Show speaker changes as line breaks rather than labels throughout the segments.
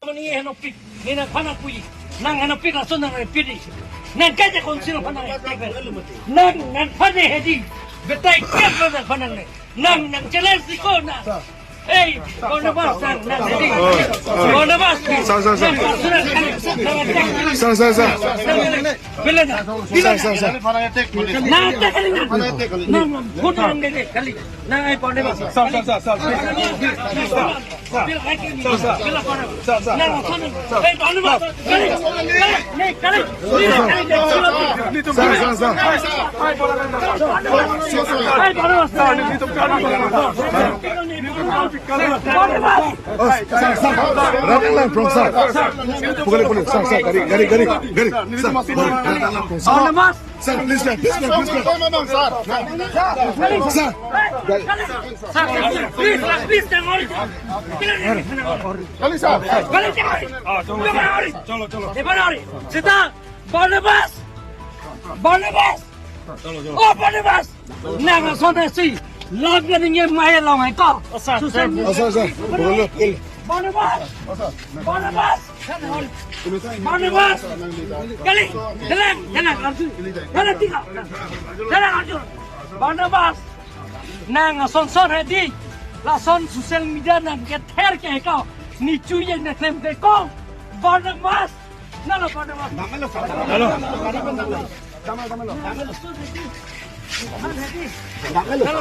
Ni hanopik, ni na panak pui, nang hanopik langsung nang pidi, nang kaja konsil panak nang panak hedi, betai kiat nang panak nang jalan siko na. Hey, kau nabas nang hedi, kau nabas.
Sir.
Bila na. Nang kali na. Nang pun nang dede kali. Nang ay kau nabas. Bila kau nabas. Nang kau nabas. Hey, kau nabas. Kali.
Boleh. Sir. Gari. Sir, please.
Barnabas. Nang sonda si. Log getting my long I call.
Sir. Boleh.
Barnabas. Kali. Jalan. Barnabas. Nang son ready. La son social media nang get hair ke kau. Ni cuy na claim ke kau. Barnabas. Nalo Barnabas. Kalau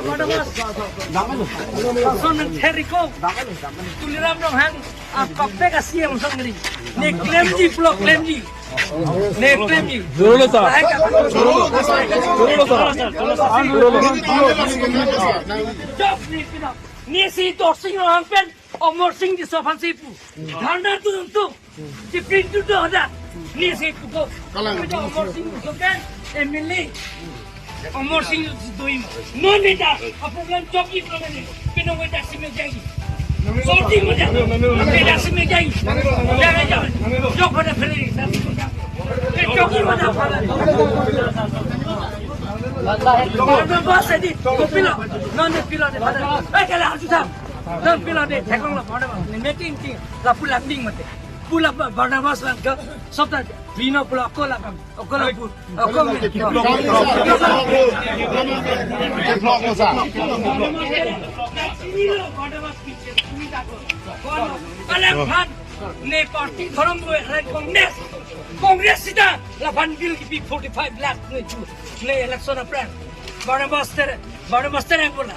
Barnabas. Son nang Jericho. Tuliram dong hang. Apa peka siam sangri. Ne claim ji blog claim ji. Ne claim ji.
Jolo sir.
Job ni pina. Ni si torsing orang pen. Omor sing di sopan sipu. Dhanda tu untuk. Di pintu tu ada. Ni si puko. Omor sing di sopan. Emily. Omor sing di doim. Non nita. Apa kan joki problem ni. Pino kita simejai. Sorti muda. Kita simejai. Jangan. Jok pada beri. Joki muda. Barnabas ini. Kopila. Non pila ni pada. Kalau harus sam. Non pila ni. Thekong la Barnabas. Ni meeting ting. La pulang ding mate. Pula Barnabas lah ke. Sabda. Bina pula aku lah kan. Aku lah pun. Aku Kalau kan, ne parti forum tu Kongres kita, lapan bil ki 45 lakh ne election apran. Barnabas tere bola.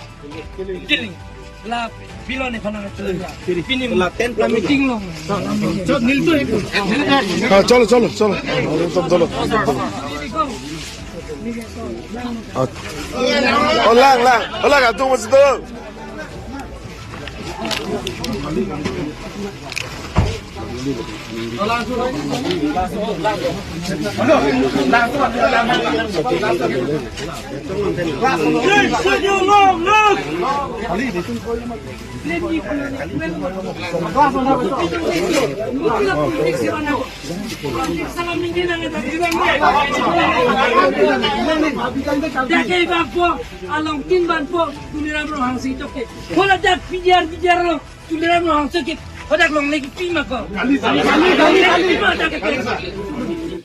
Killing. La bilo ne phana chula. Pini la 10 la meeting lo. Chalo nil to ek.
Chalo. Hola, tunggu situ.
Along tin ban po tuliram ro hang si toke. Hola jak bijar lo tuliram ro hang se ke. Hodak long lagi pima ko. Kali.